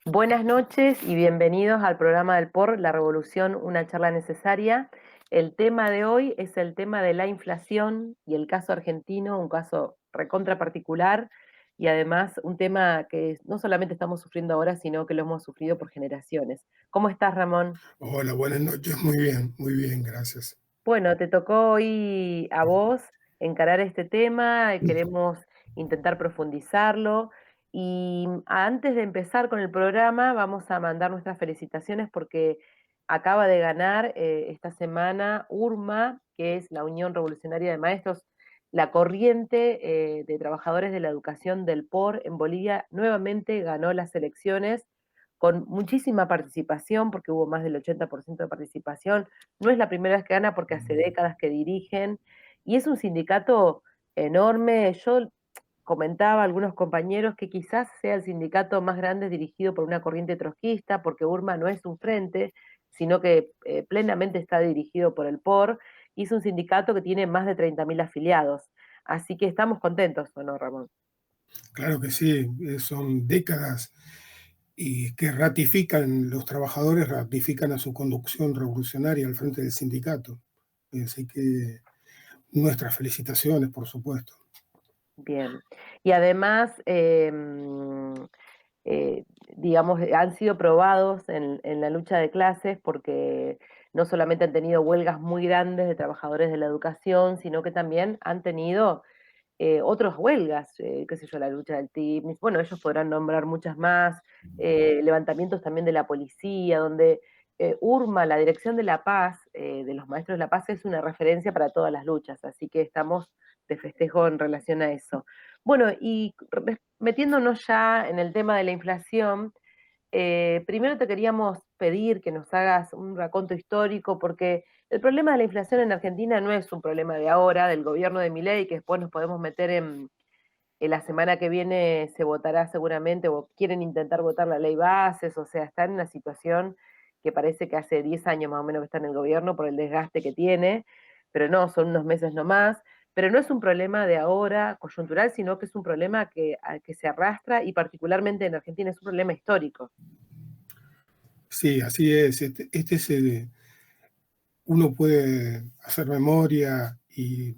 Buenas noches y bienvenidos al programa del POR, La Revolución, una charla necesaria. El tema de hoy es el tema de la inflación y el caso argentino, un caso recontra particular y además un tema que no solamente estamos sufriendo ahora, sino que lo hemos sufrido por generaciones. ¿Cómo estás, Ramón? Hola, buenas noches. Muy bien, gracias. Bueno, te tocó hoy a vos encarar este tema, queremos intentar profundizarlo y antes de empezar con el programa vamos a mandar nuestras felicitaciones porque acaba de ganar esta semana URMA, que es la Unión Revolucionaria de Maestros, la corriente de trabajadores de la educación del POR en Bolivia, nuevamente ganó las elecciones con muchísima participación, porque hubo más del 80% de participación. No es la primera vez que gana porque hace décadas que dirigen y es un sindicato enorme. Yo comentaba a algunos compañeros que quizás sea el sindicato más grande dirigido por una corriente trotskista, porque URMA no es un frente, sino que plenamente está dirigido por el POR, y es un sindicato que tiene más de 30.000 afiliados. Así que estamos contentos, ¿o no, Ramón? Claro que sí, son décadas y que ratifican, los trabajadores ratifican a su conducción revolucionaria al frente del sindicato. Así que nuestras felicitaciones, por supuesto. Bien. Y además, eh, digamos, han sido probados en la lucha de clases porque no solamente han tenido huelgas muy grandes de trabajadores de la educación, sino que también han tenido otras huelgas, qué sé yo, la lucha del TIPNIS, bueno, ellos podrán nombrar muchas más, levantamientos también de la policía, donde URMA, la Dirección de la Paz, de los Maestros de la Paz, es una referencia para todas las luchas, así que estamos de festejo en relación a eso. Bueno, y metiéndonos ya en el tema de la inflación, primero te queríamos pedir que nos hagas un raconto histórico, porque el problema de la inflación en Argentina no es un problema de ahora, del gobierno de Milei, que después nos podemos meter en la semana que viene se votará seguramente, o quieren intentar votar la ley bases, o sea, están en una situación que parece que hace 10 años más o menos que está en el gobierno por el desgaste que tiene, pero no, son unos meses nomás. Pero no es un problema de ahora coyuntural, sino que es un problema que se arrastra y particularmente en Argentina es un problema histórico. Sí, así es. Uno puede hacer memoria y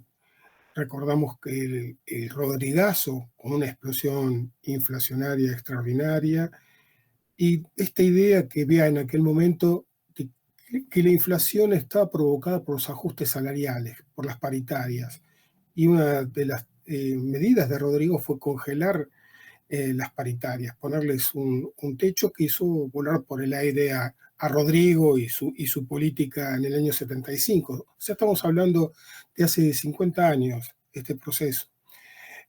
recordamos que el Rodrigazo, con una explosión inflacionaria extraordinaria, y esta idea que había en aquel momento de que la inflación estaba provocada por los ajustes salariales, por las paritarias. Y una de las medidas de Rodrigo fue congelar las paritarias, ponerles un techo que hizo volar por el aire a Rodrigo y su política en el año 75. O sea, estamos hablando de hace 50 años este proceso.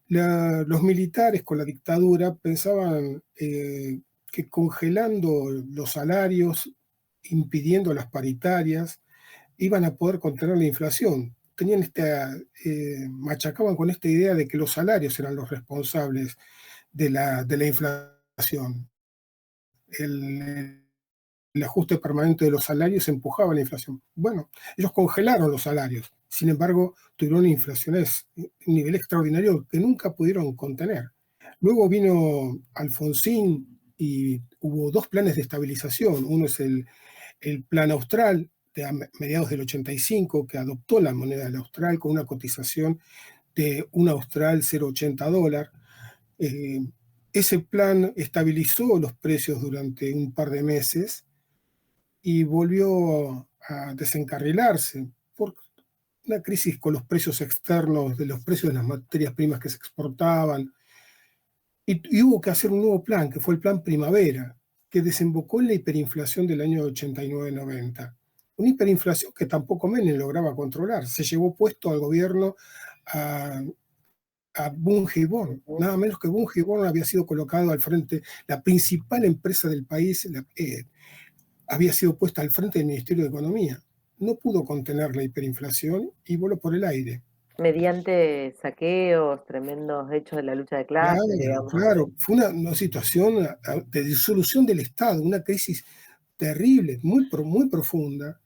Los militares con la dictadura pensaban que congelando los salarios, impidiendo las paritarias, iban a poder contener la inflación. Machacaban con esta idea de que los salarios eran los responsables de la inflación. El, el ajuste permanente de los salarios empujaba la inflación. Bueno, ellos congelaron los salarios, sin embargo, tuvieron inflaciones, un nivel extraordinario que nunca pudieron contener. Luego vino Alfonsín y hubo dos planes de estabilización. Uno es el plan austral de a mediados del 85, que adoptó la moneda del austral con una cotización de un austral 0,80 dólar. Eh, Ese plan estabilizó los precios durante un par de meses y volvió a desencarrilarse por una crisis con los precios externos, de los precios de las materias primas que se exportaban. Y hubo que hacer un nuevo plan, que fue el plan Primavera, que desembocó en la hiperinflación del año 89-90. Una hiperinflación que tampoco Menem lograba controlar. Se llevó puesto al gobierno a, a Bunge, nada menos que Bunge había sido colocado al frente, la principal empresa del país, había sido puesta al frente del Ministerio de Economía. No pudo contener la hiperinflación y voló por el aire. Mediante saqueos, tremendos hechos de la lucha de Claro, clases, digamos. claro, fue una situación de disolución del Estado, una crisis terrible, muy profunda,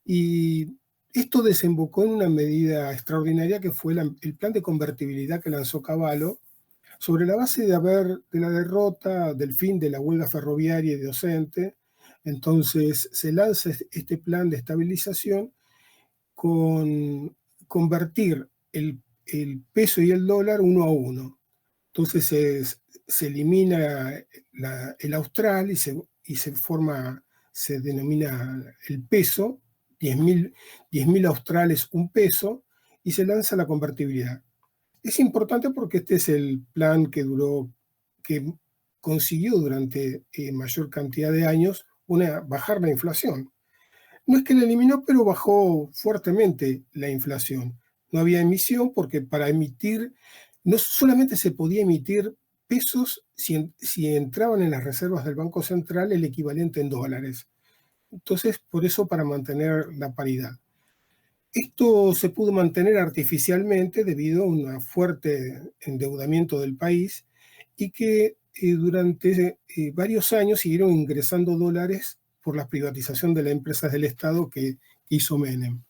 y esto desembocó en una medida extraordinaria que fue el plan de convertibilidad que lanzó Cavallo Sobre la base de la derrota, del fin de la huelga ferroviaria y docente, entonces se lanza este plan de estabilización con convertir el peso y el dólar uno a uno. Entonces se elimina el austral y se forma, se denomina el peso, 10.000 australes un peso, y se lanza la convertibilidad. Es importante porque este es el plan que consiguió durante mayor cantidad de años bajar la inflación. No es que la eliminó, pero bajó fuertemente la inflación. No había emisión porque para emitir, no solamente se podía emitir pesos si entraban en las reservas del Banco Central el equivalente en dólares. Entonces, por eso para mantener la paridad. Esto se pudo mantener artificialmente debido a un fuerte endeudamiento del país y que durante varios años siguieron ingresando dólares por la privatización de las empresas del Estado que hizo Menem.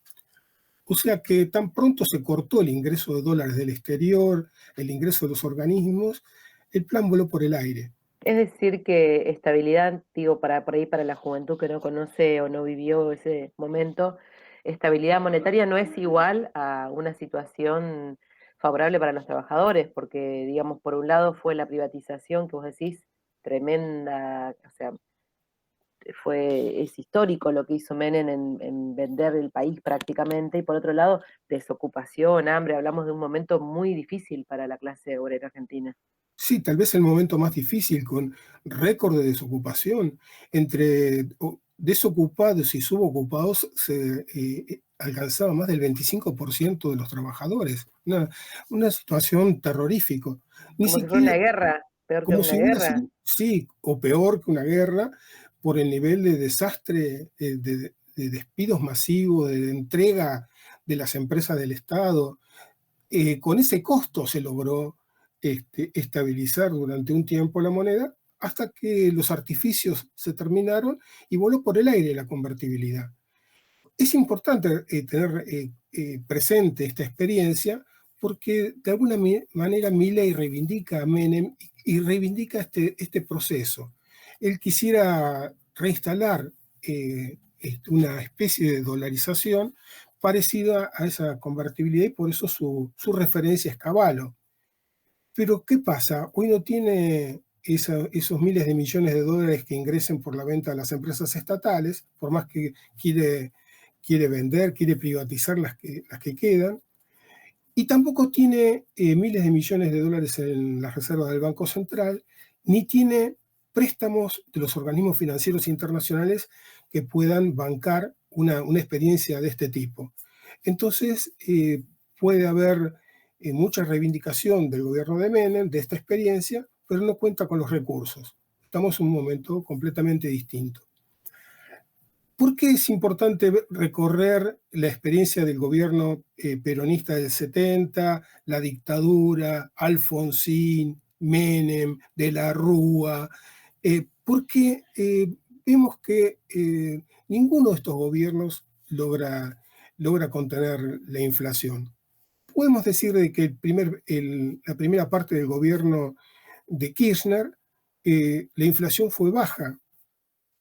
O sea que tan pronto se cortó el ingreso de dólares del exterior, el ingreso de los organismos, el plan voló por el aire. Es decir, que estabilidad, digo, para por ahí para la juventud que no conoce o no vivió ese momento, estabilidad monetaria no es igual a una situación favorable para los trabajadores, porque, digamos, por un lado fue la privatización que vos decís, tremenda, o sea, es histórico lo que hizo Menem en vender el país prácticamente, y por otro lado, desocupación, hambre, hablamos de un momento muy difícil para la clase obrera argentina. Sí, tal vez el momento más difícil, con récord de desocupación. Entre desocupados y subocupados se alcanzaba más del 25% de los trabajadores. Una situación terrorífica. Ni Como si fuera una siquiera, guerra, peor que como una si hubiera guerra. sido, sí, o peor que una guerra, por el nivel de desastre, de despidos masivos, de entrega de las empresas del Estado. Con ese costo se logró estabilizar durante un tiempo la moneda hasta que los artificios se terminaron y voló por el aire la convertibilidad. Es importante tener presente esta experiencia porque de alguna manera Milei reivindica a Menem y reivindica este proceso. Él quisiera reinstalar una especie de dolarización parecida a esa convertibilidad y por eso su referencia es Cavallo. Pero ¿qué pasa? Hoy no tiene esos miles de millones de dólares que ingresen por la venta a las empresas estatales, por más que quiere vender, quiere privatizar las que quedan, y tampoco tiene miles de millones de dólares en las reservas del Banco Central, ni tiene préstamos de los organismos financieros internacionales que puedan bancar una experiencia de este tipo. Entonces, puede haber mucha reivindicación del gobierno de Menem de esta experiencia, pero no cuenta con los recursos. Estamos en un momento completamente distinto. ¿Por qué es importante recorrer la experiencia del gobierno peronista del 70, la dictadura, Alfonsín, Menem, de la Rúa? Porque vemos que ninguno de estos gobiernos logra contener la inflación. Podemos decir de que la primera parte del gobierno de Kirchner, la inflación fue baja,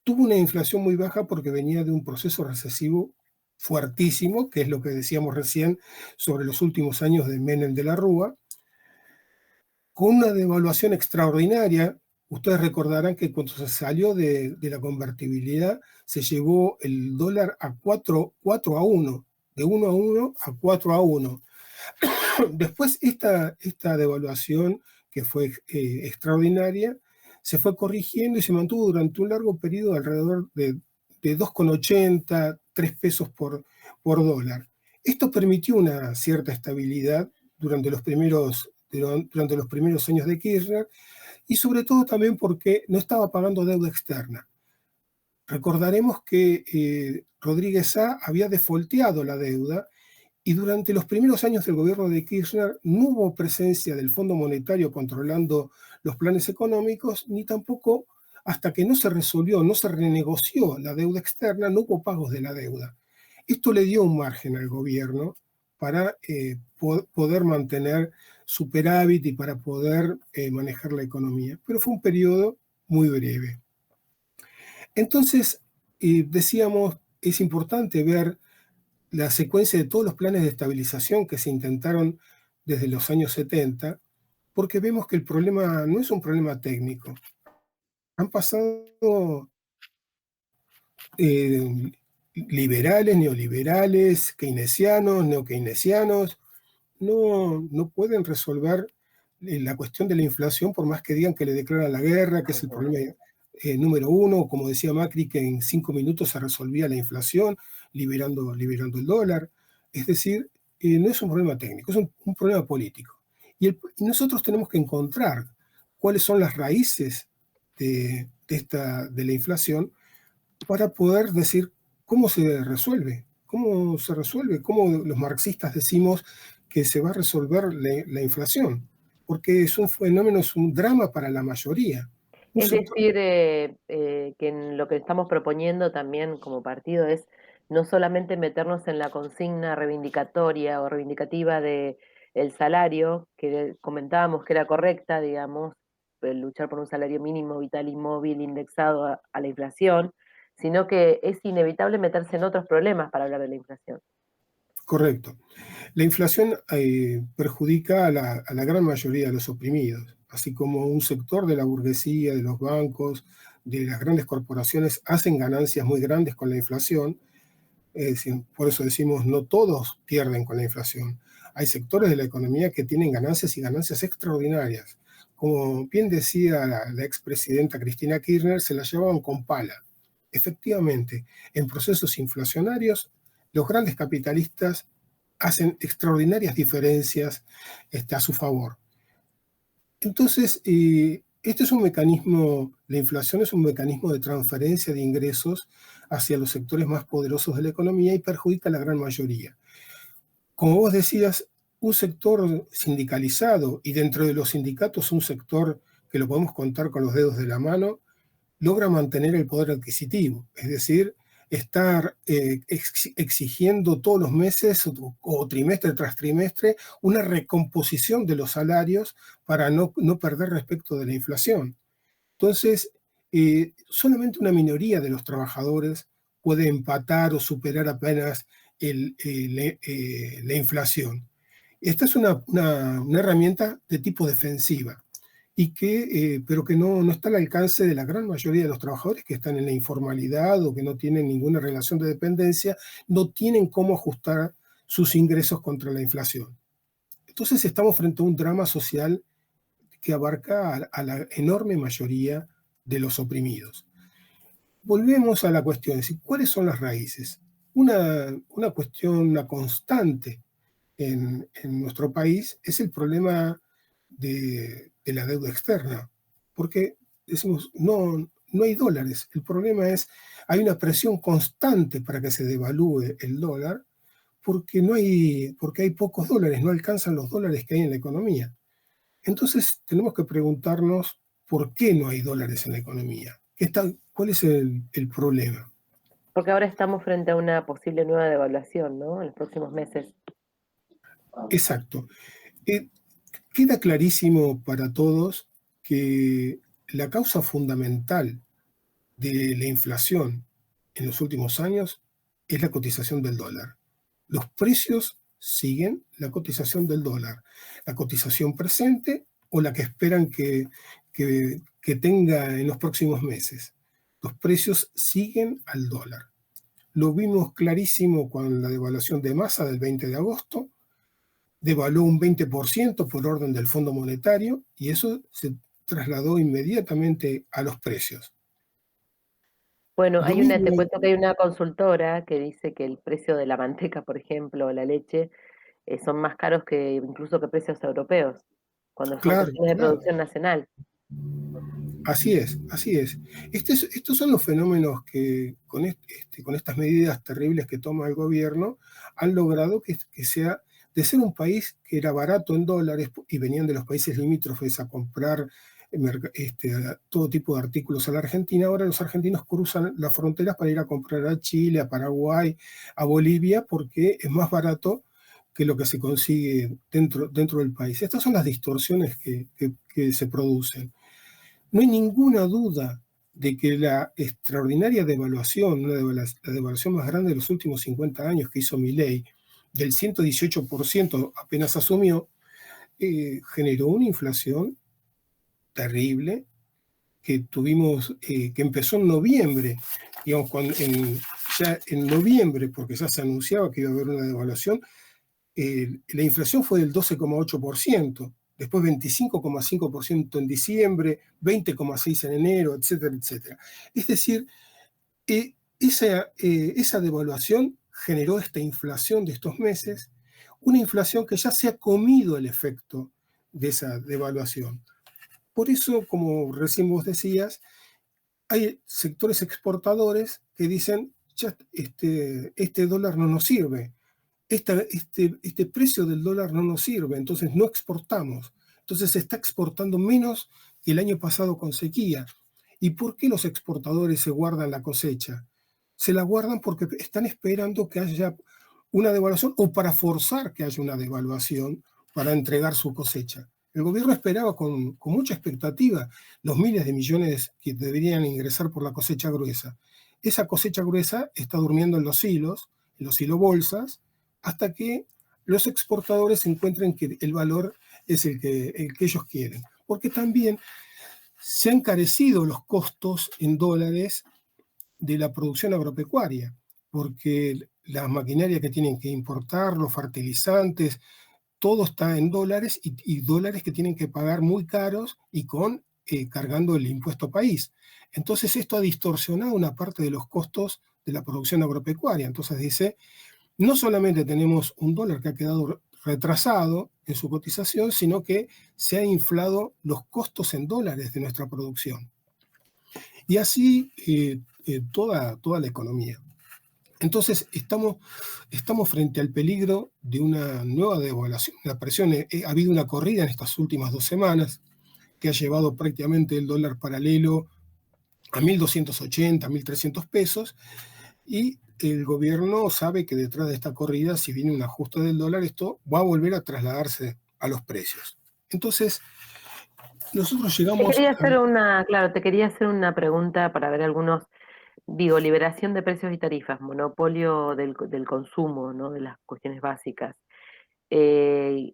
tuvo una inflación muy baja porque venía de un proceso recesivo fuertísimo, que es lo que decíamos recién sobre los últimos años de Menem de la Rúa, con una devaluación extraordinaria. Ustedes recordarán que cuando se salió de la convertibilidad, se llevó el dólar a 4 a 1, de 1 a 1 a 4 a 1. Después esta devaluación, que fue extraordinaria, se fue corrigiendo y se mantuvo durante un largo periodo alrededor de 2,80, 3 pesos por dólar. Esto permitió una cierta estabilidad durante los primeros años de Kirchner y sobre todo también porque no estaba pagando deuda externa. Recordaremos que Rodríguez A había defolteado la deuda y durante los primeros años del gobierno de Kirchner no hubo presencia del Fondo Monetario controlando los planes económicos, ni tampoco hasta que no se resolvió, no se renegoció la deuda externa, no hubo pagos de la deuda. Esto le dio un margen al gobierno para poder mantener superávit y para poder manejar la economía. Pero fue un periodo muy breve. Entonces, decíamos, es importante ver la secuencia de todos los planes de estabilización que se intentaron desde los años 70, porque vemos que el problema no es un problema técnico. Han pasado eh, liberales, neoliberales, keynesianos, neokeynesianos, no pueden resolver la cuestión de la inflación por más que digan que le declaran la guerra, que es el Ujú. problema número uno, como decía Macri, que en 5 minutos se resolvía la inflación, liberando el dólar. Es decir, no es un problema técnico, es un problema político. Y nosotros tenemos que encontrar cuáles son las raíces de la inflación para poder decir cómo se resuelve, cómo los marxistas decimos que se va a resolver la inflación, porque es un fenómeno, es un drama para la mayoría. Un Es sector, decir, que en lo que estamos proponiendo también como partido es no solamente meternos en la consigna reivindicatoria o reivindicativa de el salario, que comentábamos que era correcta, digamos, luchar por un salario mínimo, vital y móvil indexado a la inflación, sino que es inevitable meterse en otros problemas para hablar de la inflación. correcto. La inflación perjudica a la gran mayoría de los oprimidos, así como un sector de la burguesía, de los bancos, de las grandes corporaciones hacen ganancias muy grandes con la inflación. Por eso decimos, no todos pierden con la inflación. Hay sectores de la economía que tienen ganancias y ganancias extraordinarias. Como bien decía la expresidenta Cristina Kirchner, se la llevaban con pala. Efectivamente, en procesos inflacionarios, los grandes capitalistas hacen extraordinarias diferencias a su favor. Entonces, este es un mecanismo, la inflación es un mecanismo de transferencia de ingresos hacia los sectores más poderosos de la economía y perjudica a la gran mayoría. Como vos decías, un sector sindicalizado y dentro de los sindicatos un sector que lo podemos contar con los dedos de la mano, logra mantener el poder adquisitivo, es decir, estar exigiendo todos los meses o trimestre tras trimestre una recomposición de los salarios para no perder respecto de la inflación. Entonces, solamente una minoría de los trabajadores puede empatar o superar apenas la inflación. Esta es una herramienta de tipo defensiva pero que no está al alcance de la gran mayoría de los trabajadores que están en la informalidad o que no tienen ninguna relación de dependencia, no tienen cómo ajustar sus ingresos contra la inflación. Entonces estamos frente a un drama social que abarca a la enorme mayoría de los oprimidos. Volvemos a la cuestión, ¿cuáles son las raíces? Una cuestión, una constante en nuestro país es el problema de la deuda externa, porque decimos, no hay dólares. El problema es, hay una presión constante para que se devalúe el dólar, porque hay pocos dólares, no alcanzan los dólares que hay en la economía. Entonces tenemos que preguntarnos por qué no hay dólares en la economía. ¿Cuál es el problema? Porque ahora estamos frente a una posible nueva devaluación, ¿no? En los próximos meses. Exacto. Eh, Queda clarísimo para todos que la causa fundamental de la inflación en los últimos años es la cotización del dólar. Los precios siguen la cotización del dólar, la cotización presente o la que esperan que tenga en los próximos meses. Los precios siguen al dólar. Lo vimos clarísimo con la devaluación de masa del 20 de agosto, devaluó un 20% por orden del Fondo Monetario y eso se trasladó inmediatamente a los precios. Bueno, Lo mismo, te cuento que hay una consultora que dice que el precio de la manteca, por ejemplo, o la leche, son más caros que incluso que precios europeos, cuando son claro, cuestiones de claro, producción nacional. así es, así es. Estos son los fenómenos que con estas medidas terribles que toma el gobierno han logrado que sea, de ser un país que era barato en dólares y venían de los países limítrofes a comprar todo tipo de artículos a la Argentina, ahora los argentinos cruzan las fronteras para ir a comprar a Chile, a Paraguay, a Bolivia, porque es más barato que lo que se consigue dentro del país. Estas son las distorsiones que se producen. No hay ninguna duda de que la extraordinaria devaluación, la devaluación más grande de los últimos 50 años que hizo Milei, del 118% apenas asumió, generó una inflación terrible que tuvimos, que empezó en noviembre, digamos, ya en noviembre, porque ya se anunciaba que iba a haber una devaluación, la inflación fue del 12,8%, después 25,5% en diciembre, 20,6% en enero, etcétera, etcétera. Es decir, esa devaluación generó esta inflación de estos meses, una inflación que ya se ha comido el efecto de esa devaluación. Por eso, como recién vos decías, hay sectores exportadores que dicen, ya este dólar no nos sirve, este precio del dólar no nos sirve, entonces no exportamos. Entonces se está exportando menos que el año pasado con sequía. ¿Y por qué los exportadores se guardan la cosecha? Se la guardan porque están esperando que haya una devaluación o para forzar que haya una devaluación para entregar su cosecha. El gobierno esperaba con mucha expectativa los miles de millones que deberían ingresar por la cosecha gruesa. Esa cosecha gruesa está durmiendo en los silos bolsas, hasta que los exportadores encuentren que el valor es el que ellos quieren. Porque también se han encarecido los costos en dólares de la producción agropecuaria, porque la maquinaria que tienen que importar, los fertilizantes, todo está en dólares y dólares que tienen que pagar muy caros y cargando el impuesto país. Entonces esto ha distorsionado una parte de los costos de la producción agropecuaria. Entonces dice, no solamente tenemos un dólar que ha quedado retrasado en su cotización, sino que se han inflado los costos en dólares de nuestra producción. Y así toda la economía. Entonces estamos frente al peligro de una nueva devaluación. La presión, ha habido una corrida en estas últimas 2 semanas que ha llevado prácticamente el dólar paralelo a 1.280, 1.300 pesos, y el gobierno sabe que detrás de esta corrida, si viene un ajuste del dólar, esto va a volver a trasladarse a los precios. Entonces, nosotros Te llegamos quería a... hacer claro, te quería hacer una pregunta para ver algunos, digo, liberación de precios y tarifas, monopolio del consumo, ¿no? De las cuestiones básicas. Eh,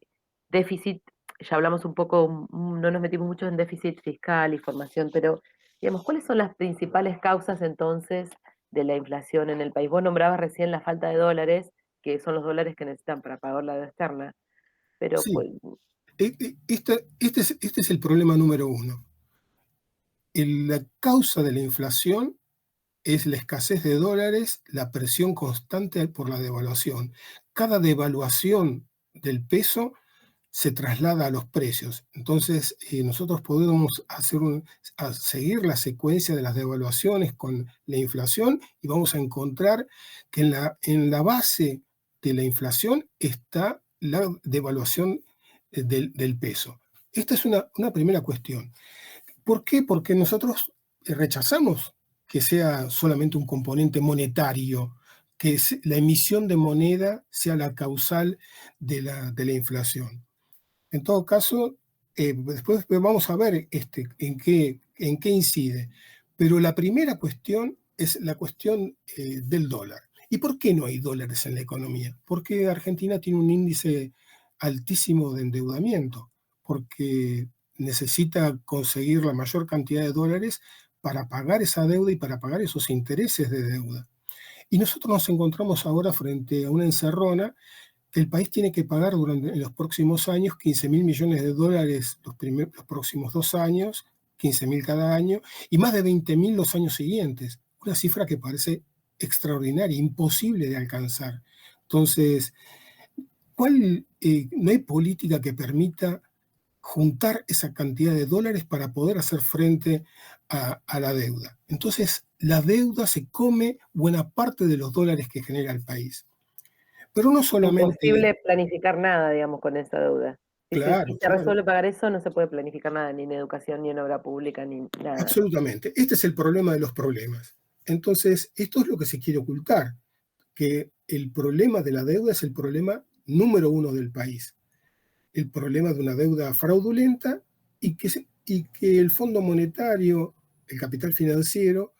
Déficit, ya hablamos un poco, no nos metimos mucho en déficit fiscal y formación, pero digamos, ¿cuáles son las principales causas entonces de la inflación en el país? Vos nombrabas recién la falta de dólares, que son los dólares que necesitan para pagar la deuda externa, pero Sí, este es el problema número uno. La causa de la inflación es la escasez de dólares, la presión constante por la devaluación. Cada devaluación del peso se traslada a los precios. Entonces, nosotros podemos seguir la secuencia de las devaluaciones con la inflación y vamos a encontrar que en la base de la inflación está la devaluación del peso. Esta es una primera cuestión. ¿Por qué? Porque nosotros rechazamos que sea solamente un componente monetario, que la emisión de moneda sea la causal de la inflación. En todo caso, después vamos a ver en qué incide. Pero la primera cuestión es la cuestión del dólar. ¿Y por qué no hay dólares en la economía? Porque Argentina tiene un índice altísimo de endeudamiento, porque necesita conseguir la mayor cantidad de dólares para pagar esa deuda y para pagar esos intereses de deuda. Y nosotros nos encontramos ahora frente a una encerrona. El país tiene que pagar en los próximos años 15.000 millones de dólares los próximos 2 años, 15.000 cada año, y más de 20.000 los años siguientes. Una cifra que parece extraordinaria, imposible de alcanzar. Entonces, no hay política que permita juntar esa cantidad de dólares para poder hacer frente a la deuda. Entonces, la deuda se come buena parte de los dólares que genera el país. Pero no solamente, imposible planificar nada, digamos, con esa deuda. Si claro, se claro, resuelve pagar eso, no se puede planificar nada, ni en educación, ni en obra pública, ni nada. absolutamente. Este es el problema de los problemas. Entonces, esto es lo que se quiere ocultar, que el problema de la deuda es el problema número uno del país, el problema de una deuda fraudulenta y que el Fondo Monetario, el capital financiero,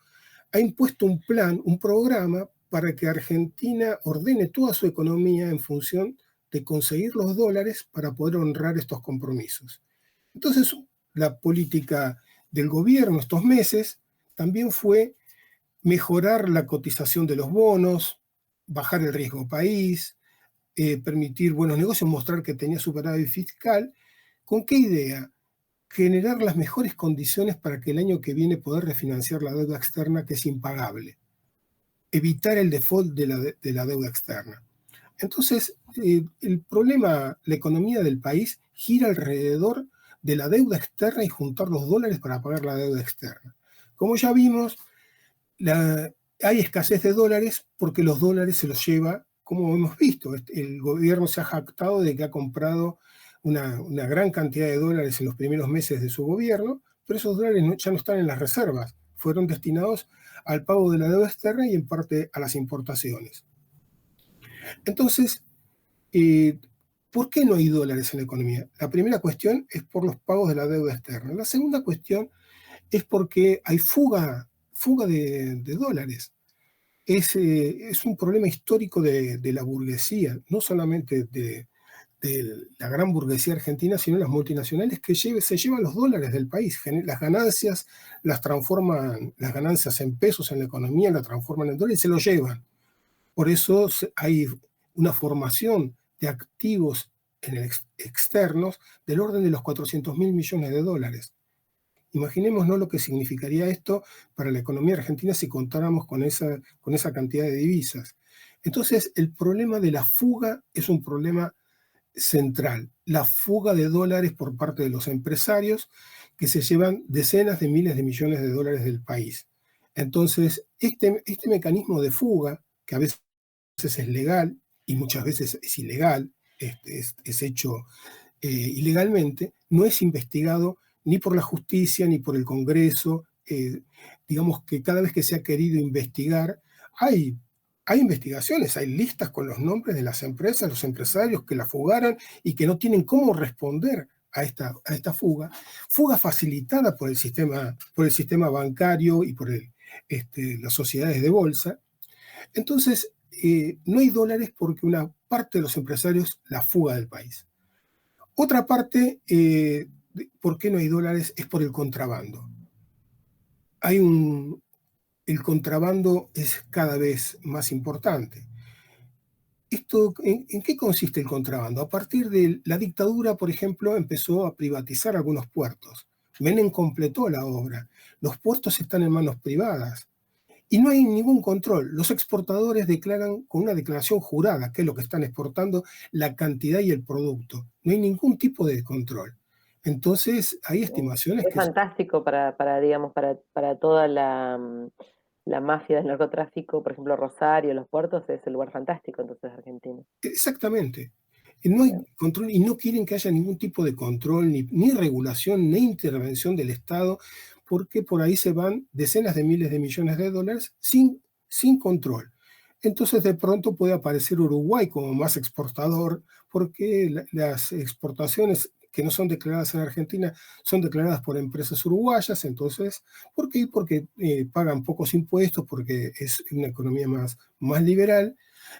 ha impuesto un plan, un programa para que Argentina ordene toda su economía en función de conseguir los dólares para poder honrar estos compromisos. Entonces, la política del gobierno estos meses también fue mejorar la cotización de los bonos, bajar el riesgo país, permitir buenos negocios, mostrar que tenía superávit fiscal. ¿Con qué idea? Generar las mejores condiciones para que el año que viene poder refinanciar la deuda externa que es impagable, evitar el default de la deuda externa. Entonces, el problema, la economía del país gira alrededor de la deuda externa y juntar los dólares para pagar la deuda externa. Como ya vimos, hay escasez de dólares porque los dólares se los lleva, como hemos visto, el gobierno se ha jactado de que ha comprado una gran cantidad de dólares en los primeros meses de su gobierno, pero esos dólares ya no están en las reservas, fueron destinados al pago de la deuda externa y en parte a las importaciones. Entonces, ¿por qué no hay dólares en la economía? La primera cuestión es por los pagos de la deuda externa. La segunda cuestión es porque hay fuga de dólares. Es un problema histórico de la burguesía, no solamente de la gran burguesía argentina, sino las multinacionales que se llevan los dólares del país. Las ganancias las transforman, las ganancias en pesos en la economía, las transforman en dólares y se los llevan. Por eso hay una formación de activos externos del orden de los 400.000 millones de dólares. Imaginémonos lo que significaría esto para la economía argentina si contáramos con esa cantidad de divisas. Entonces, el problema de la fuga es un problema central. La fuga de dólares por parte de los empresarios que se llevan decenas de miles de millones de dólares del país. Entonces, este mecanismo de fuga, que a veces es legal y muchas veces es ilegal, es hecho ilegalmente, no es investigado ni por la justicia ni por el Congreso. Digamos que cada vez que se ha querido investigar, hay, hay investigaciones, hay listas con los nombres de las empresas, los empresarios que la fugaron y que no tienen cómo responder a esta fuga facilitada por el sistema bancario y por las sociedades de bolsa. Entonces, no hay dólares porque una parte de los empresarios la fuga del país. Otra parte, ¿por qué no hay dólares? Es por el contrabando. El contrabando es cada vez más importante. ¿En qué consiste el contrabando? A partir de la dictadura, por ejemplo, empezó a privatizar algunos puertos. Menem completó la obra. Los puertos están en manos privadas. Y no hay ningún control. Los exportadores declaran con una declaración jurada qué es lo que están exportando, la cantidad y el producto. No hay ningún tipo de control. Entonces, hay estimaciones Es que fantástico digamos, para toda la mafia del narcotráfico, por ejemplo, Rosario, los puertos, es el lugar fantástico entonces de Argentina. exactamente. No hay control y no quieren que haya ningún tipo de control, ni regulación, ni intervención del Estado, porque por ahí se van decenas de miles de millones de dólares sin control. Entonces de pronto puede aparecer Uruguay como más exportador, porque las exportaciones que no son declaradas en Argentina son declaradas por empresas uruguayas. Entonces, ¿por qué? Porque pagan pocos impuestos, porque es una economía más liberal.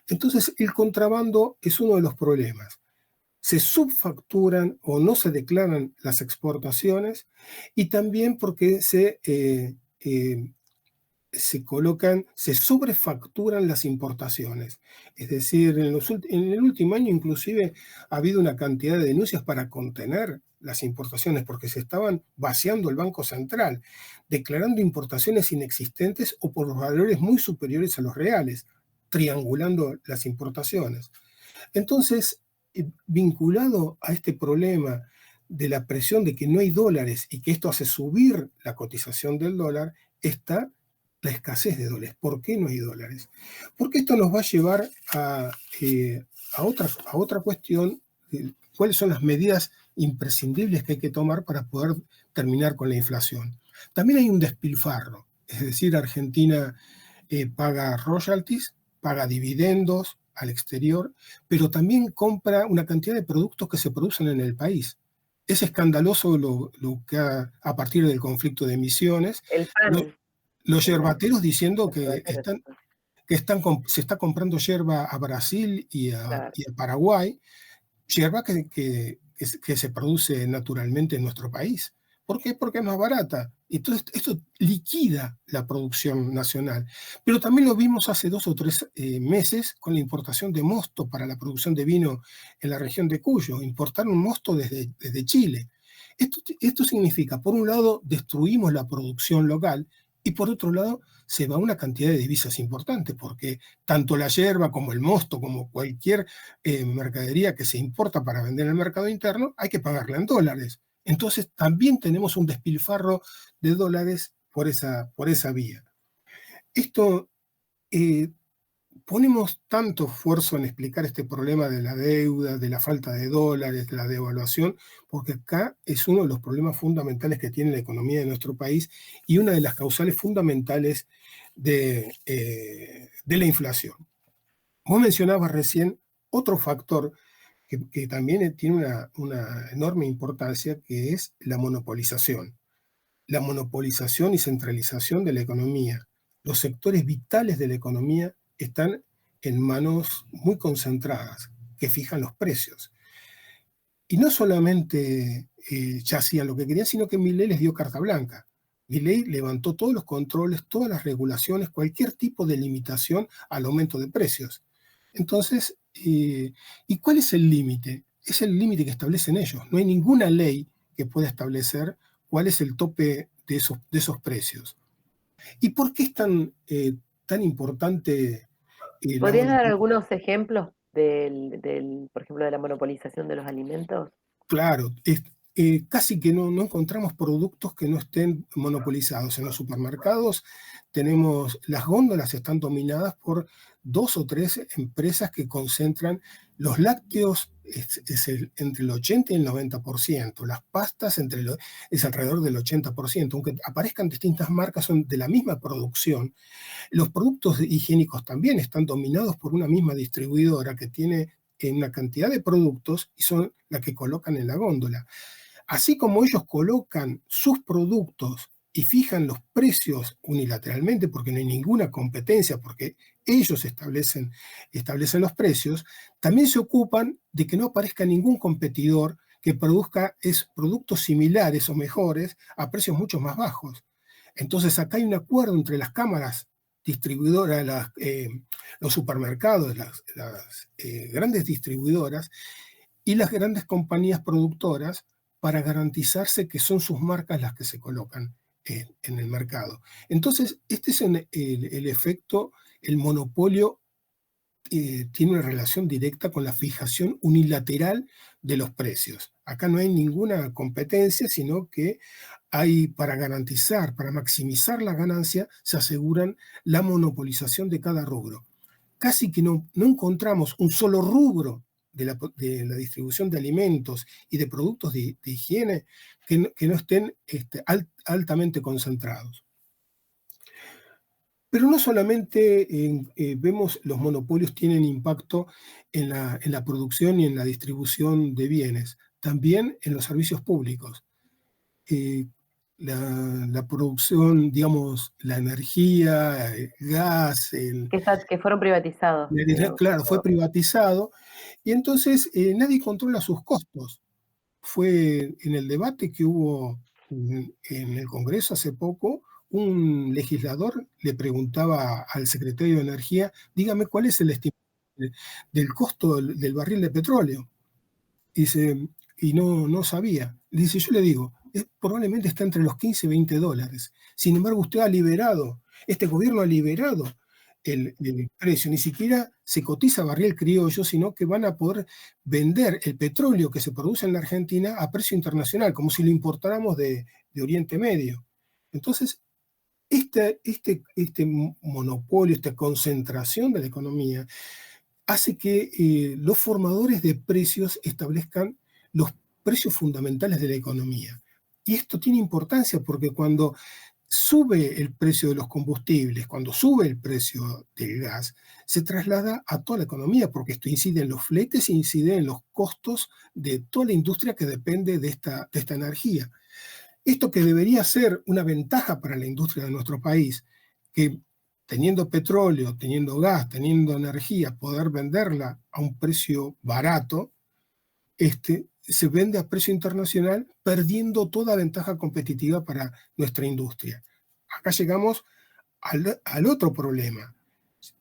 Entonces, el contrabando es uno de los problemas. Se subfacturan o no se declaran las exportaciones y también porque se sobrefacturan las importaciones. Es decir, en el último año inclusive ha habido una cantidad de denuncias para contener las importaciones porque se estaban vaciando el Banco Central, declarando importaciones inexistentes o por valores muy superiores a los reales, triangulando las importaciones. Entonces, vinculado a este problema de la presión de que no hay dólares y que esto hace subir la cotización del dólar, está la escasez de dólares. ¿Por qué no hay dólares? Porque esto nos va a llevar a otra cuestión, cuáles son las medidas imprescindibles que hay que tomar para poder terminar con la inflación. También hay un despilfarro, es decir, Argentina paga royalties, paga dividendos, al exterior, pero también compra una cantidad de productos que se producen en el país. Es escandaloso lo que a partir del conflicto de emisiones, El lo- pan, los yerbateros diciendo los yerbateros, se está comprando yerba a Brasil claro. y a Paraguay, yerba que se produce naturalmente en nuestro país. ¿Por qué? Porque es más barata. Entonces, esto liquida la producción nacional. Pero también lo vimos hace 2 o 3 meses con la importación de mosto para la producción de vino en la región de Cuyo. Importaron mosto desde Chile. Esto significa, por un lado, destruimos la producción local y por otro lado, se va una cantidad de divisas importante, porque tanto la yerba como el mosto, como cualquier mercadería que se importa para vender en el mercado interno, hay que pagarla en dólares. Entonces también tenemos un despilfarro de dólares por esa vía. Esto, eh, ponemos tanto esfuerzo en explicar este problema de la deuda, de la falta de dólares, de la devaluación, porque acá es uno de los problemas fundamentales que tiene la economía de nuestro país y una de las causales fundamentales de la inflación. Vos mencionabas recién otro factor que también tiene una enorme importancia, que es la monopolización. La monopolización y centralización de la economía. Los sectores vitales de la economía están en manos muy concentradas que fijan los precios. Y no solamente ya hacían lo que querían, sino que Milei les dio carta blanca. Milei levantó todos los controles, todas las regulaciones, cualquier tipo de limitación al aumento de precios. Entonces, ¿y cuál es el límite? Es el límite que establecen ellos. No hay ninguna ley que pueda establecer cuál es el tope de esos precios. ¿Y por qué es tan importante la ¿Podrías dar monopolización? algunos ejemplos por ejemplo, de la monopolización de los alimentos? Claro, casi que no encontramos productos que no estén monopolizados. En los supermercados tenemos, las góndolas están dominadas por 2 o 3 empresas que concentran los lácteos, entre el 80 y el 90%, las pastas es alrededor del 80%, aunque aparezcan distintas marcas, son de la misma producción. Los productos higiénicos también están dominados por una misma distribuidora que tiene una cantidad de productos y son las que colocan en la góndola. Así como ellos colocan sus productos y fijan los precios unilateralmente, porque no hay ninguna competencia, porque ellos establecen los precios, también se ocupan de que no aparezca ningún competidor que produzca productos similares o mejores a precios mucho más bajos. Entonces acá hay un acuerdo entre las cámaras distribuidoras, los supermercados, las grandes distribuidoras y las grandes compañías productoras para garantizarse que son sus marcas las que se colocan en el mercado. Entonces, este es el efecto, el monopolio tiene una relación directa con la fijación unilateral de los precios. Acá no hay ninguna competencia, sino que hay, para garantizar, para maximizar la ganancia, se aseguran la monopolización de cada rubro. Casi que no encontramos un solo rubro de la distribución de alimentos y de productos de higiene que no estén altamente concentrados. Pero no solamente vemos los monopolios tienen impacto en la producción y en la distribución de bienes, también en los servicios públicos. Eh, la producción, digamos, la energía, el gas, Que fueron privatizados, digamos. claro, fue privatizado y entonces nadie controla sus costos. Fue en el debate que hubo en el Congreso hace poco, un legislador le preguntaba al secretario de Energía, dígame cuál es el estimado del costo del barril de petróleo. Dice, y no sabía. Le dice, yo le digo, probablemente está entre los 15 y 20 dólares. Sin embargo, usted ha liberado, este gobierno ha liberado el precio. Ni siquiera se cotiza barril criollo, sino que van a poder vender el petróleo que se produce en la Argentina a precio internacional, como si lo importáramos de Oriente Medio. Entonces, este monopolio, esta concentración de la economía, hace que los formadores de precios establezcan los precios fundamentales de la economía. Y esto tiene importancia porque cuando sube el precio de los combustibles, cuando sube el precio del gas, se traslada a toda la economía, porque esto incide en los fletes, incide en los costos de toda la industria que depende de esta energía. Esto que debería ser una ventaja para la industria de nuestro país, que teniendo petróleo, teniendo gas, teniendo energía, poder venderla a un precio barato, se vende a precio internacional, perdiendo toda ventaja competitiva para nuestra industria. Acá llegamos al otro problema.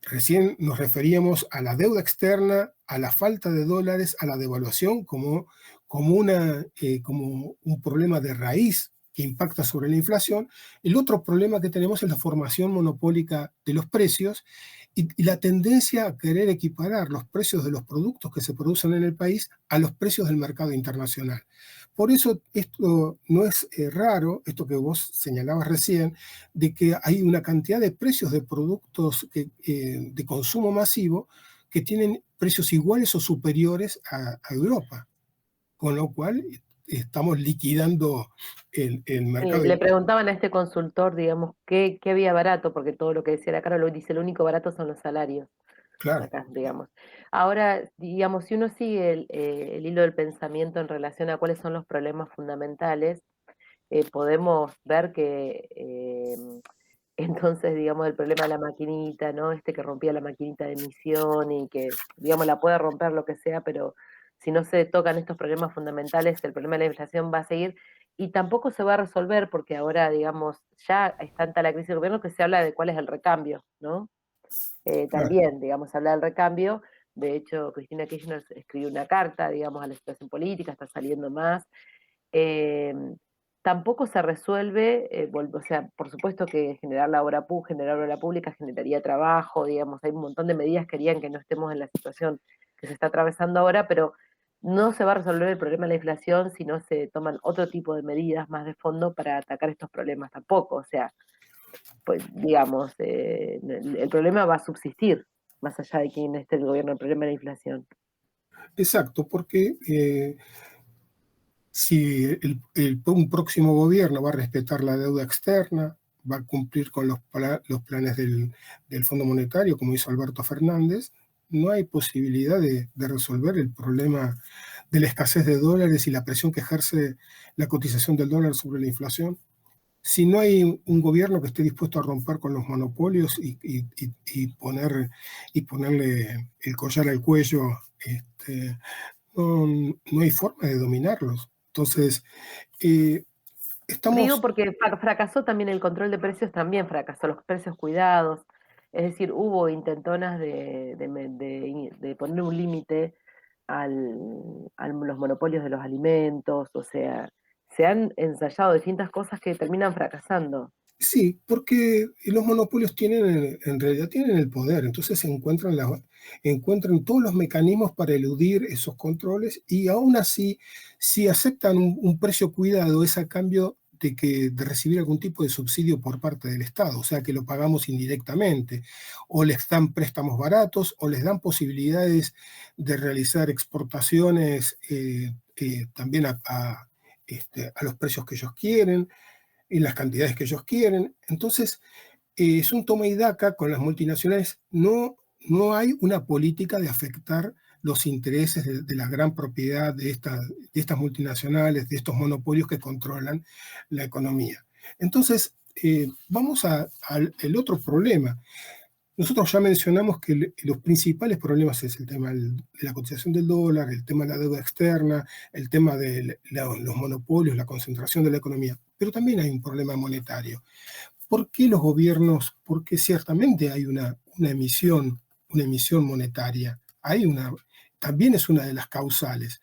Recién nos referíamos a la deuda externa, a la falta de dólares, a la devaluación como un problema de raíz que impacta sobre la inflación. El otro problema que tenemos es la formación monopólica de los precios y la tendencia a querer equiparar los precios de los productos que se producen en el país a los precios del mercado internacional. Por eso esto no es raro, esto que vos señalabas recién, de que hay una cantidad de precios de productos de consumo masivo que tienen precios iguales o superiores a Europa, con lo cual estamos liquidando el Sí, mercado. le preguntaban a este consultor, digamos, qué había barato, porque todo lo que decía la Caro lo dice, lo único barato son los salarios Claro, acá, digamos. Ahora, digamos, si uno sigue el hilo del pensamiento en relación a cuáles son los problemas fundamentales, podemos ver que entonces, digamos, el problema de la maquinita, ¿no? Este que rompía la maquinita de emisión y que, digamos, la puede romper lo que sea, pero si no se tocan estos problemas fundamentales, el problema de la inflación va a seguir y tampoco se va a resolver porque ahora, digamos, ya es tanta la crisis del gobierno que se habla de cuál es el recambio, ¿no? claro. También, digamos, se habla del recambio. De hecho, Cristina Kirchner escribió una carta, digamos, a la situación política, está saliendo más. Eh, Tampoco se resuelve, o sea, por supuesto que generar obra pública generaría trabajo, digamos, hay un montón de medidas que harían que no estemos en la situación que se está atravesando ahora, pero no se va a resolver el problema de la inflación si no se toman otro tipo de medidas más de fondo para atacar estos problemas tampoco. O sea, pues digamos, el problema va a subsistir, más allá de quién esté el gobierno, el problema de la inflación. Exacto, porque si un próximo gobierno va a respetar la deuda externa, va a cumplir con los planes del Fondo Monetario, como hizo Alberto Fernández, no hay posibilidad de resolver el problema de la escasez de dólares y la presión que ejerce la cotización del dólar sobre la inflación. Si no hay un gobierno que esté dispuesto a romper con los monopolios y ponerle el collar al cuello, no, no hay forma de dominarlos. Entonces, eh, Digo estamos, porque fracasó también el control de precios, también fracasó los precios cuidados, es decir, hubo intentonas de poner un límite a los monopolios de los alimentos, o sea, se han ensayado distintas cosas que terminan fracasando. sí, porque los monopolios en realidad tienen el poder, entonces encuentran todos los mecanismos para eludir esos controles y aún así, si aceptan un precio cuidado, es a cambio de recibir algún tipo de subsidio por parte del Estado, o sea que lo pagamos indirectamente, o les dan préstamos baratos, o les dan posibilidades de realizar exportaciones también a los precios que ellos quieren en las cantidades que ellos quieren. Entonces, es un toma y daca con las multinacionales. No hay una política de afectar los intereses de la gran propiedad de estas multinacionales, de estos monopolios que controlan la economía. Entonces, vamos al otro problema. Nosotros ya mencionamos que los principales problemas es el tema de la cotización del dólar, el tema de la deuda externa, el tema de los monopolios, la concentración de la economía, pero también hay un problema monetario. ¿Por qué los gobiernos? Porque ciertamente hay una emisión monetaria, también es una de las causales.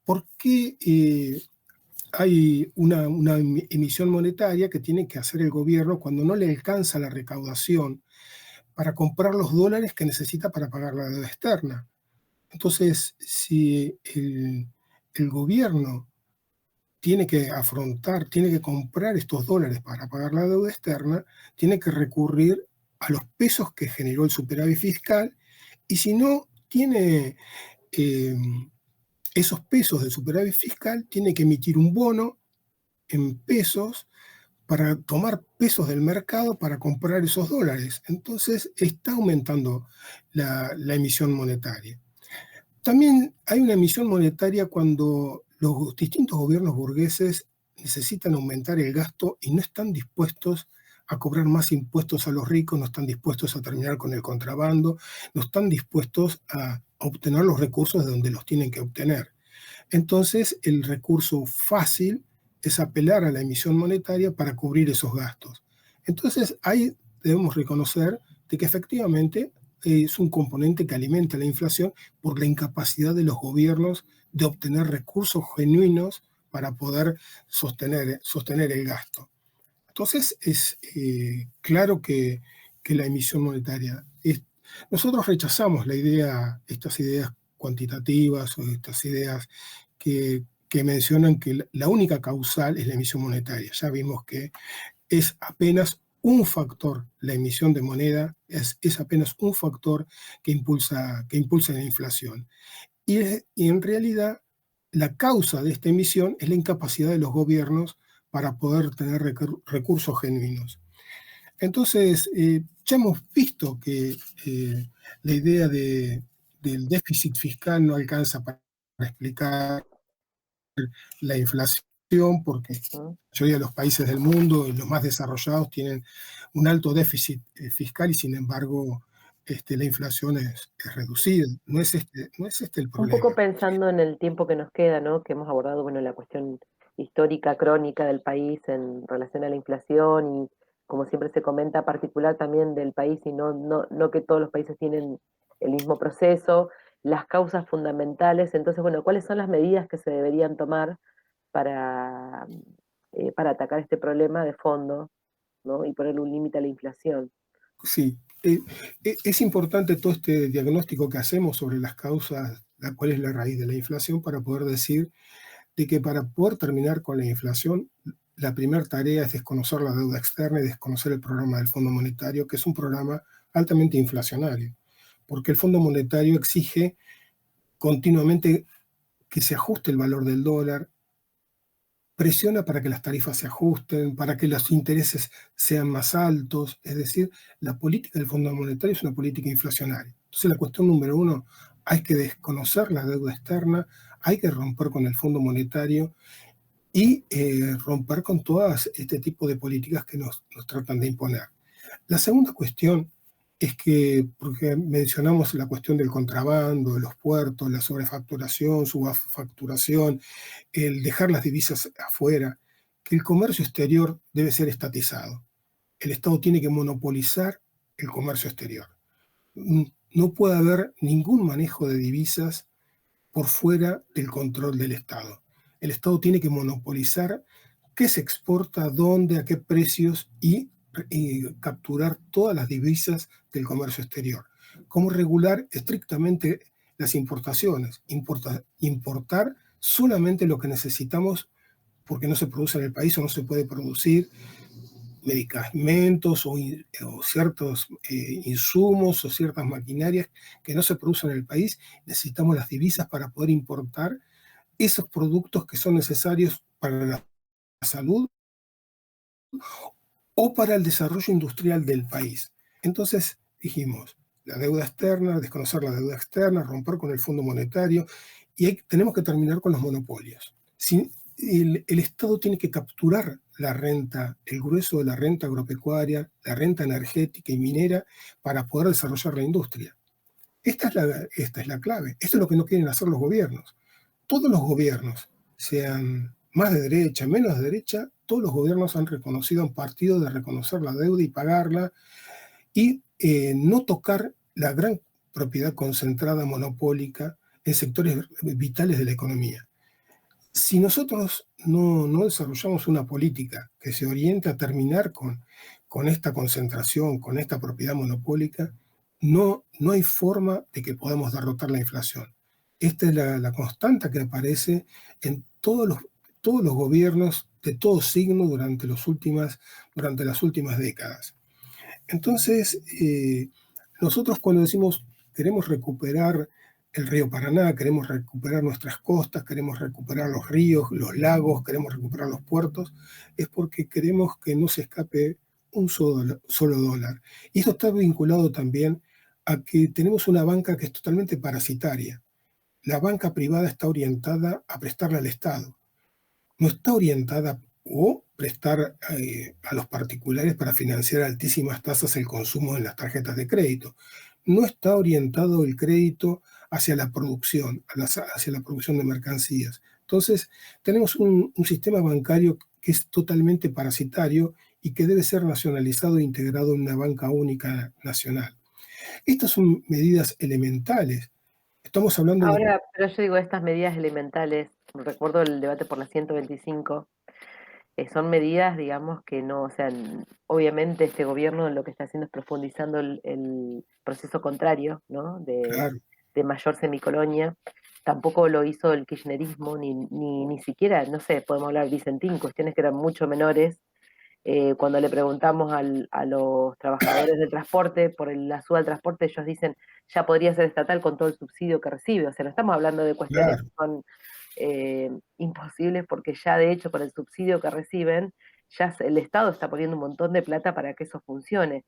¿Por qué hay una emisión monetaria que tiene que hacer el gobierno cuando no le alcanza la recaudación para comprar los dólares que necesita para pagar la deuda externa? Entonces, si el gobierno tiene que comprar estos dólares para pagar la deuda externa, tiene que recurrir a los pesos que generó el superávit fiscal y si no tiene eh, esos pesos del superávit fiscal, tiene que emitir un bono en pesos para tomar pesos del mercado para comprar esos dólares. Entonces está aumentando la emisión monetaria. También hay una emisión monetaria cuando los distintos gobiernos burgueses necesitan aumentar el gasto y no están dispuestos a cobrar más impuestos a los ricos, no están dispuestos a terminar con el contrabando, no están dispuestos a obtener los recursos de donde los tienen que obtener. Entonces, el recurso fácil es apelar a la emisión monetaria para cubrir esos gastos. Entonces, ahí debemos reconocer de que efectivamente es un componente que alimenta la inflación por la incapacidad de los gobiernos de obtener recursos genuinos para poder sostener el gasto. Entonces, es claro que la emisión monetaria es. Nosotros rechazamos estas ideas cuantitativas o estas ideas que mencionan que la única causal es la emisión monetaria. Ya vimos que es apenas un factor, la emisión de moneda es apenas un factor que impulsa la inflación. Y en realidad la causa de esta emisión es la incapacidad de los gobiernos para poder tener recursos genuinos. Entonces, ya hemos visto que la idea del déficit fiscal no alcanza para explicar la inflación, porque la ¿no? mayoría de los países del mundo, los más desarrollados, tienen un alto déficit fiscal y sin embargo la inflación es reducida. No es este el Un poco problema. pensando en el tiempo que nos queda, ¿no? Que hemos abordado, bueno, la cuestión histórica, crónica del país en relación a la inflación y, como siempre se comenta, particular también del país y no que todos los países tienen el mismo proceso, las causas fundamentales. Entonces, bueno, ¿cuáles son las medidas que se deberían tomar para, para atacar este problema de fondo, ¿no? Y ponerle un límite a la inflación? Sí, es importante todo este diagnóstico que hacemos sobre las causas, cuál es la raíz de la inflación, para poder decir de que para poder terminar con la inflación, la primera tarea es desconocer la deuda externa y desconocer el programa del Fondo Monetario, que es un programa altamente inflacionario, porque el Fondo Monetario exige continuamente que se ajuste el valor del dólar, presiona para que las tarifas se ajusten, para que los intereses sean más altos, es decir, la política del Fondo Monetario es una política inflacionaria. Entonces la cuestión número uno, hay que desconocer la deuda externa, hay que romper con el Fondo Monetario y romper con todas este tipo de políticas que nos tratan de imponer. La segunda cuestión es que, porque mencionamos la cuestión del contrabando, de los puertos, la sobrefacturación, subfacturación, el dejar las divisas afuera, que el comercio exterior debe ser estatizado. El Estado tiene que monopolizar el comercio exterior. No puede haber ningún manejo de divisas por fuera del control del Estado. El Estado tiene que monopolizar qué se exporta, dónde, a qué precios y capturar todas las divisas del comercio exterior. Cómo regular estrictamente las importaciones. Importar solamente lo que necesitamos porque no se produce en el país o no se puede producir medicamentos o ciertos insumos o ciertas maquinarias que no se producen en el país. Necesitamos las divisas para poder importar esos productos que son necesarios para la salud o para el desarrollo industrial del país. Entonces dijimos, la deuda externa, desconocer la deuda externa, romper con el Fondo Monetario y tenemos que terminar con los monopolios. El Estado tiene que capturar la renta, el grueso de la renta agropecuaria, la renta energética y minera para poder desarrollar la industria. Esta es la clave. Esto es lo que no quieren hacer los gobiernos. Todos los gobiernos, sean más de derecha, menos de derecha, todos los gobiernos han reconocido, han partido de reconocer la deuda y pagarla y no tocar la gran propiedad concentrada monopólica en sectores vitales de la economía. Si nosotros no desarrollamos una política que se oriente a terminar con esta concentración, con esta propiedad monopólica, no hay forma de que podamos derrotar la inflación. Esta es la constante que aparece en todos los gobiernos de todo signo durante las últimas décadas. Entonces, nosotros cuando decimos queremos recuperar el río Paraná, queremos recuperar nuestras costas, queremos recuperar los ríos, los lagos, queremos recuperar los puertos, es porque queremos que no se escape un solo dólar. Y esto está vinculado también a que tenemos una banca que es totalmente parasitaria. La banca privada está orientada a prestarle al Estado, no está orientada o prestar a los particulares para financiar a altísimas tasas el consumo en las tarjetas de crédito. No está orientado el crédito hacia la producción, hacia la producción de mercancías. Entonces, tenemos un sistema bancario que es totalmente parasitario y que debe ser nacionalizado e integrado en una banca única nacional. Estas son medidas elementales. Estamos hablando de... Ahora, pero yo digo, estas medidas elementales, recuerdo el debate por la 125, son medidas, digamos, que no, o sea, obviamente este gobierno lo que está haciendo es profundizando el proceso contrario, ¿no? Claro, De mayor semicolonia. Tampoco lo hizo el kirchnerismo, ni siquiera, no sé, podemos hablar Vicentín, cuestiones que eran mucho menores. Cuando le preguntamos a los trabajadores del transporte por la suba al transporte, ellos dicen, ya podría ser estatal con todo el subsidio que recibe. O sea, no estamos hablando de cuestiones claro. que son imposibles porque ya de hecho con el subsidio que reciben, el Estado está poniendo un montón de plata para que eso funcione.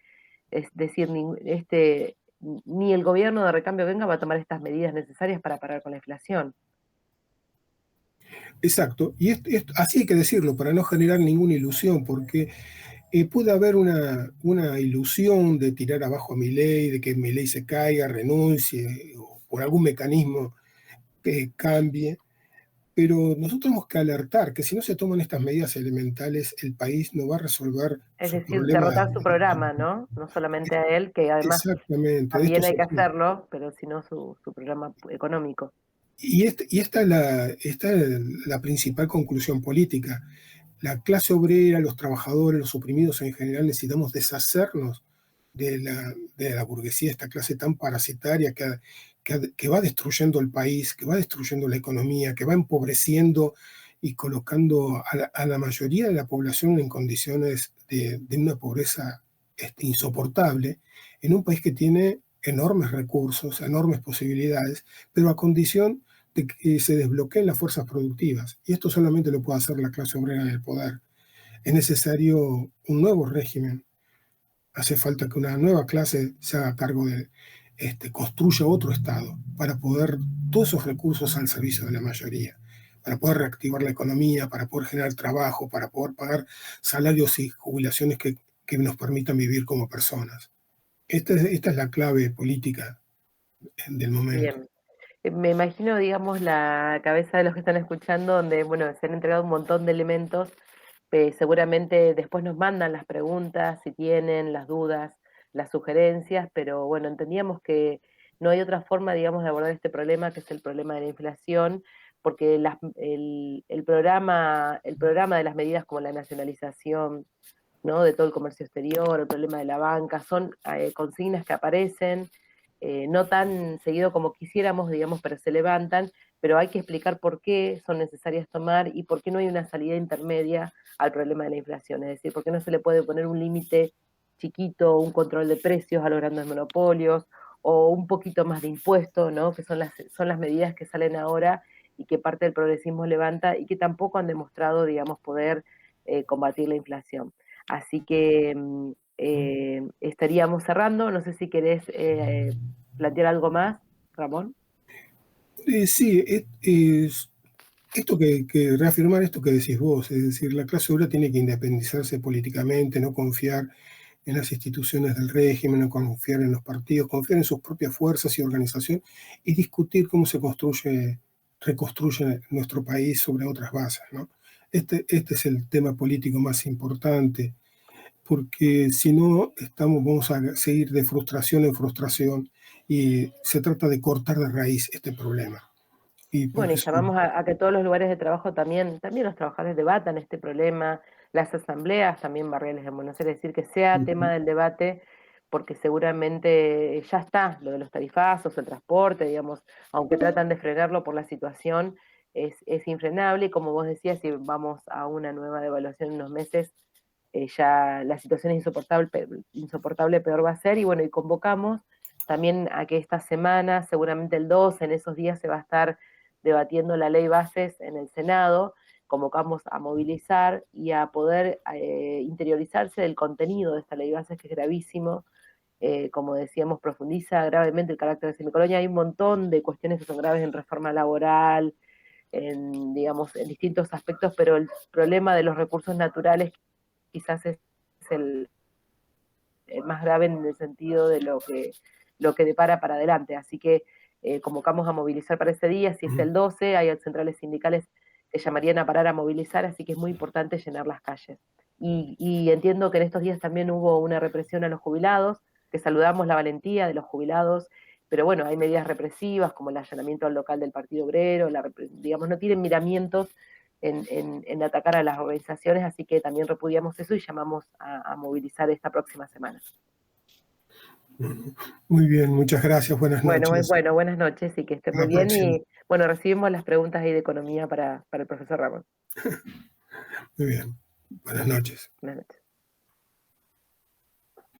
Es decir, ni el gobierno de recambio venga va a tomar estas medidas necesarias para parar con la inflación. Exacto, y así hay que decirlo para no generar ninguna ilusión, porque puede haber una ilusión de tirar abajo a Milei, de que Milei se caiga, renuncie, o por algún mecanismo que cambie, pero nosotros tenemos que alertar que si no se toman estas medidas elementales, el país no va a resolver Es sus decir, problemas. derrotar su programa, ¿no? No solamente a él, que además Exactamente, de esto también hay se que trata. hacerlo, pero sino su programa económico. Y esta es la principal conclusión política. La clase obrera, los trabajadores, los oprimidos en general, necesitamos deshacernos de la burguesía, esta clase tan parasitaria que va destruyendo el país, que va destruyendo la economía, que va empobreciendo y colocando a la mayoría de la población en condiciones de una pobreza insoportable, en un país que tiene enormes recursos, enormes posibilidades, pero a condición de que se desbloqueen las fuerzas productivas. Y esto solamente lo puede hacer la clase obrera en el poder. Es necesario un nuevo régimen. Hace falta que una nueva clase se haga cargo construya otro Estado para poder todos esos recursos al servicio de la mayoría, para poder reactivar la economía, para poder generar trabajo, para poder pagar salarios y jubilaciones que nos permitan vivir como personas. Esta es la clave política del momento. Bien. Me imagino, digamos, la cabeza de los que están escuchando, donde, bueno, se han entregado un montón de elementos. Seguramente después nos mandan las preguntas, si tienen las dudas, las sugerencias, pero bueno, entendíamos que no hay otra forma, digamos, de abordar este problema, que es el problema de la inflación, porque el programa de las medidas como la nacionalización, ¿no? De todo el comercio exterior, el problema de la banca, son consignas que aparecen, no tan seguido como quisiéramos, digamos, pero se levantan, pero hay que explicar por qué son necesarias tomar y por qué no hay una salida intermedia al problema de la inflación, es decir, por qué no se le puede poner un límite chiquito, un control de precios a los grandes monopolios, o un poquito más de impuesto, ¿no? Que son las medidas que salen ahora y que parte del progresismo levanta y que tampoco han demostrado, digamos, poder combatir la inflación. Así que estaríamos cerrando. No sé si querés plantear algo más, Ramón. Sí, reafirmar esto que decís vos, es decir, la clase obrera tiene que independizarse políticamente, no confiar en las instituciones del régimen, no confiar en los partidos, confiar en sus propias fuerzas y organización y discutir cómo se reconstruye nuestro país sobre otras bases, ¿no? Este es el tema político más importante, porque si no, vamos a seguir de frustración en frustración y se trata de cortar de raíz este problema. Y Bueno, porque y llamamos a que todos los lugares de trabajo también los trabajadores debatan este problema, las asambleas también barriales en Buenos Aires, es decir, que sea tema del debate, porque seguramente ya está lo de los tarifazos, el transporte, digamos, aunque tratan de frenarlo por la situación, es infrenable, y como vos decías, si vamos a una nueva devaluación en unos meses, ya la situación es insoportable, insoportable, peor va a ser, y bueno, y convocamos también a que esta semana, seguramente el 2, en esos días se va a estar debatiendo la ley bases en el Senado. Convocamos a movilizar y a poder interiorizarse del contenido de esta ley bases, que es gravísimo. Como decíamos, profundiza gravemente el carácter de semicolonia. Hay un montón de cuestiones que son graves en reforma laboral, en, digamos, en distintos aspectos, pero el problema de los recursos naturales quizás es el, más grave en el sentido de lo que depara para adelante. Así que convocamos a movilizar para ese día, si es el 12, hay centrales sindicales que llamarían a parar a movilizar, así que es muy importante llenar las calles. Y entiendo que en estos días también hubo una represión a los jubilados, que saludamos la valentía de los jubilados, pero bueno, hay medidas represivas como el allanamiento al local del Partido Obrero, digamos, no tienen miramientos en atacar a las organizaciones, así que también repudiamos eso y llamamos a movilizar esta próxima semana. Muy bien, muchas gracias, buenas noches. Bueno, buenas noches y que estén muy bien. Y bueno, recibimos las preguntas ahí de economía para el profesor Ramón. Muy bien, buenas noches. Buenas noches.